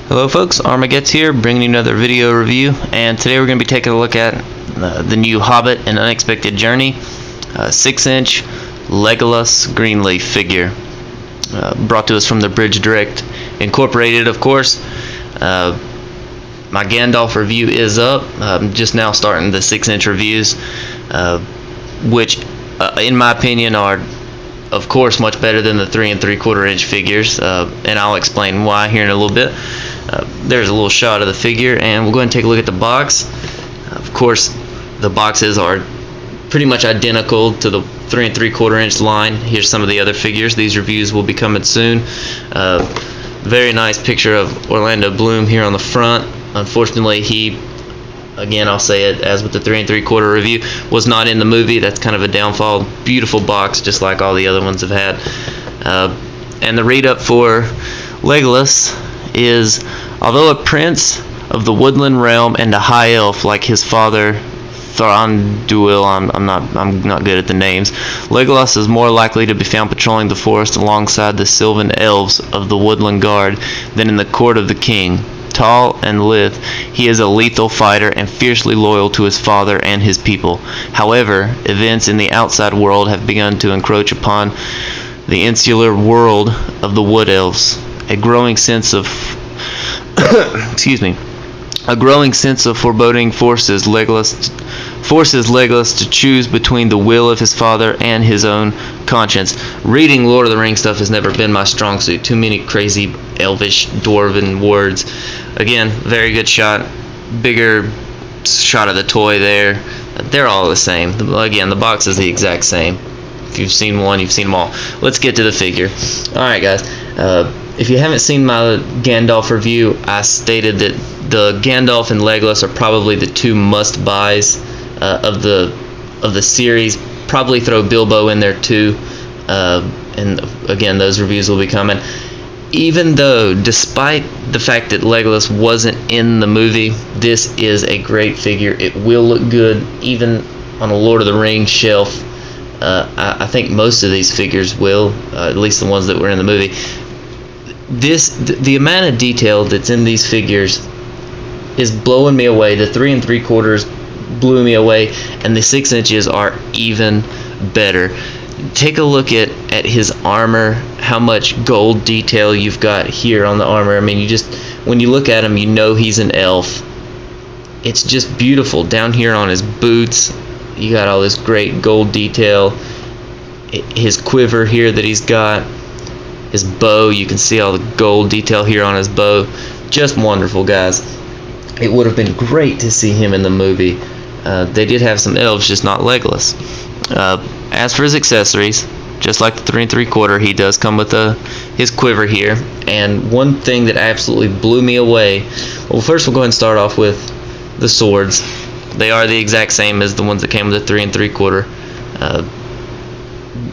Hello folks, Armagedd's here bringing you another video review, and today we're going to be taking a look at the new Hobbit An Unexpected Journey 6-inch Legolas Greenleaf figure, brought to us from the Bridge Direct Incorporated, of course. My Gandalf review is up. I'm just now starting the 6-inch reviews, which in my opinion are of course much better than the 3 3/4 inch figures, and I'll explain why here in a little bit. There's a little shot of the figure, and we'll go ahead and take a look at the box. Of course, the boxes are pretty much identical to the 3 3/4 inch line. Here's some of the other figures. These reviews will be coming soon. Very nice picture of Orlando Bloom here on the front. Unfortunately, he, again, I'll say it as with the 3 3/4 review, was not in the movie. That's kind of a downfall. Beautiful box, just like all the other ones have had. And the read up for Legolas is, although a prince of the woodland realm and a high elf like his father Thranduil, I'm not good at the names, Legolas is more likely to be found patrolling the forest alongside the sylvan elves of the woodland guard than in the court of the king. Tall and lithe, he is a lethal fighter and fiercely loyal to his father and his people. However, events in the outside world have begun to encroach upon the insular world of the wood elves. A growing sense of a growing sense of foreboding forces Legolas to choose between the will of his father and his own conscience. Reading Lord of the Rings stuff has never been my strong suit. Too many crazy elvish dwarven words. Again, very good shot. Bigger shot of the toy there. They're all the same. Again, the box is the exact same. If you've seen one, you've seen them all. Let's get to the figure. Alright guys, if you haven't seen my Gandalf review, I stated that the Gandalf and Legolas are probably the two must-buys of the series. Probably throw Bilbo in there too, and again, those reviews will be coming. Even though, despite the fact that Legolas wasn't in the movie, this is a great figure. It will look good even on a Lord of the Rings shelf. I think most of these figures will, at least the ones that were in the movie. The amount of detail that's in these figures is blowing me away. The 3 3/4 blew me away, and the 6 inches are even better. Take a look at his armor, how much gold detail you've got here on the armor. I mean, when you look at him, you know he's an elf. It's just beautiful. Down here on his boots, you got all this great gold detail. His quiver here that he's got, his bow, you can see all the gold detail here on his bow. Just wonderful, guys. It would have been great to see him in the movie. They did have some elves, just not Legolas. As for his accessories, just like the 3 3/4, he does come with his quiver here. And one thing that absolutely blew me away, well, first we'll go ahead and start off with the swords. They are the exact same as the ones that came with the 3 3/4,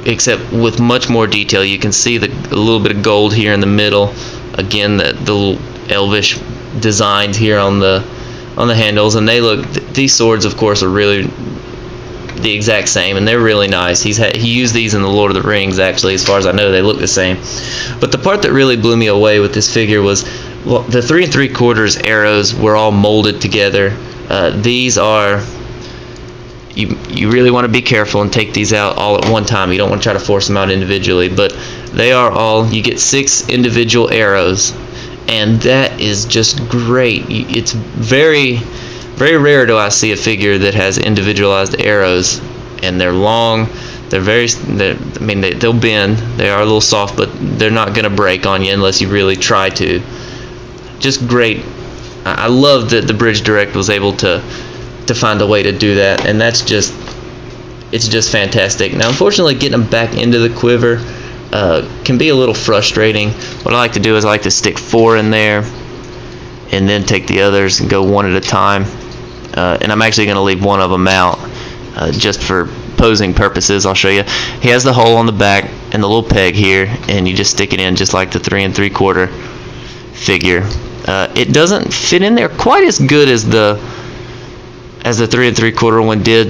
except with much more detail. You can see a little bit of gold here in the middle. Again, the little elvish designs here on the handles, and these swords, of course, are really the exact same, and they're really nice. He used these in the Lord of the Rings, actually. As far as I know, they look the same. But the part that really blew me away with this figure was, well, the 3 3/4 arrows were all molded together. These are, you really want to be careful and take these out all at one time. You don't want to try to force them out individually, but they are all, you get 6 individual arrows, and that is just great. It's very, very rare do I see a figure that has individualized arrows, and they're long. They'll bend. They are a little soft, but they're not going to break on you unless you really try to. Just great. I love that the Bridge Direct was able to find a way to do that, and it's just fantastic. Now, unfortunately, getting them back into the quiver can be a little frustrating. What I like to do is I like to stick 4 in there and then take the others and go one at a time. And I'm actually going to leave one of them out just for posing purposes. I'll show you. He has the hole on the back and the little peg here, and you just stick it in just like the 3 3/4 figure. It doesn't fit in there quite as good as the 3 3/4 one did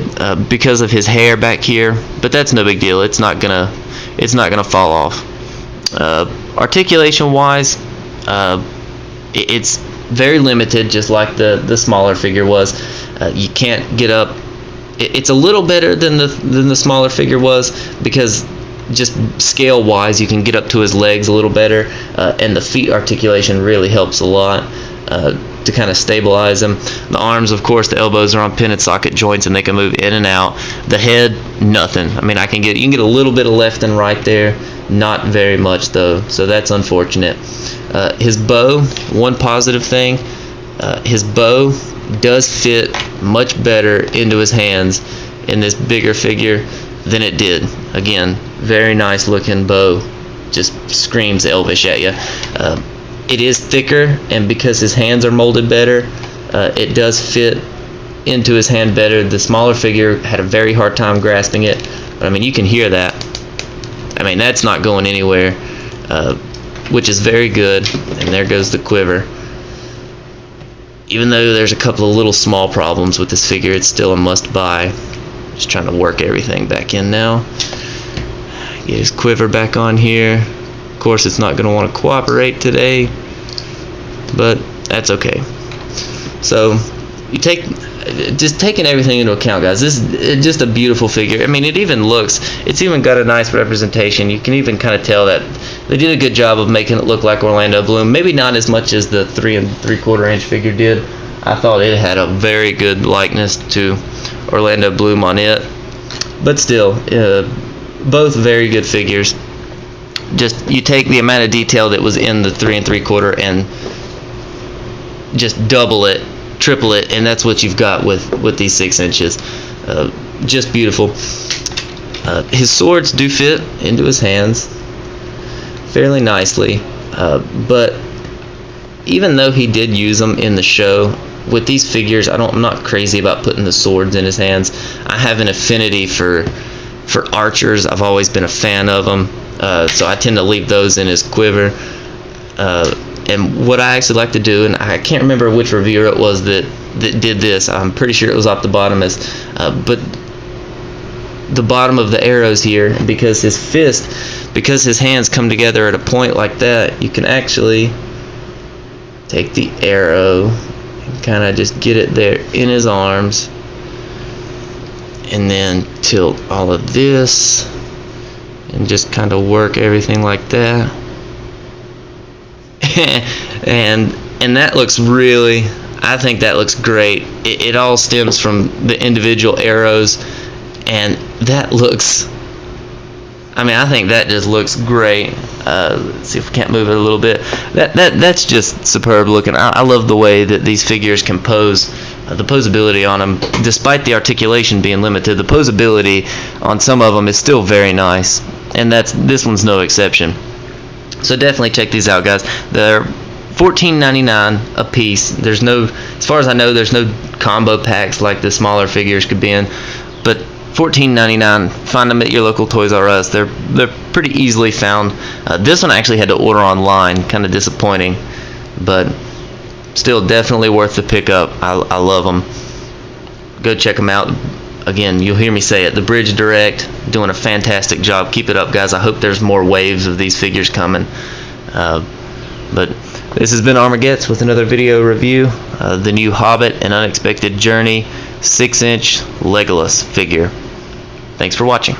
because of his hair back here, but that's no big deal. It's not gonna fall off. Articulation wise, it's very limited, just like the smaller figure was. You can't get up. It's a little better than the smaller figure was, because just scale wise you can get up to his legs a little better, and the feet articulation really helps a lot to kind of stabilize them. The arms, of course, the elbows are on pin and socket joints and they can move in and out. The head, nothing. I mean, you can get a little bit of left and right there, not very much though, so that's unfortunate. His bow, one positive thing, his bow does fit much better into his hands in this bigger figure than it did. Again, very nice looking bow, just screams Elvish at you. It is thicker, and because his hands are molded better, it does fit into his hand better. The smaller figure had a very hard time grasping it, but I mean, you can hear that. I mean, that's not going anywhere, which is very good. And there goes the quiver. Even though there's a couple of little small problems with this figure, it's still a must-buy. Just trying to work everything back in now. Get his quiver back on here. Of course, it's not going to want to cooperate today, but that's okay. So you taking everything into account, guys. This is just a beautiful figure. I mean, it's even got a nice representation. You can even kind of tell that they did a good job of making it look like Orlando Bloom. Maybe not as much as the 3 3/4 inch figure did. I thought it had a very good likeness to Orlando Bloom on it, but still, both very good figures. Just you take the amount of detail that was in the 3 3/4 and just double it, triple it, and that's what you've got with these 6 inches. Just beautiful. His swords do fit into his hands fairly nicely, but even though he did use them in the show, with these figures, I'm not crazy about putting the swords in his hands. I have an affinity for archers. I've always been a fan of them, so I tend to leave those in his quiver. And what I actually like to do, and I can't remember which reviewer it was that did this. I'm pretty sure it was Optibotimus, but the bottom of the arrows here, because his hands come together at a point like that, you can actually take the arrow and kind of just get it there in his arms, and then tilt all of this and just kind of work everything like that. and that looks really, I think that looks great. It all stems from the individual arrows, and that looks, I mean, I think that just looks great. Let's see if we can't move it a little bit. That's just superb looking. I love the way that these figures can pose. The posability on them, despite the articulation being limited, the posability on some of them is still very nice, and this one's no exception. So definitely check these out, guys. They're $14.99 a piece. There's no, as far as I know, there's no combo packs like the smaller figures could be in, but $14.99. Find them at your local Toys R Us. They're pretty easily found. This one I actually had to order online, kind of disappointing, but still definitely worth the pickup. I love them. Go check them out. Again, you'll hear me say it, the Bridge Direct doing a fantastic job. Keep it up, guys. I hope there's more waves of these figures coming. But this has been Armageddon with another video review. The new Hobbit: An Unexpected Journey 6-inch Legolas figure. Thanks for watching.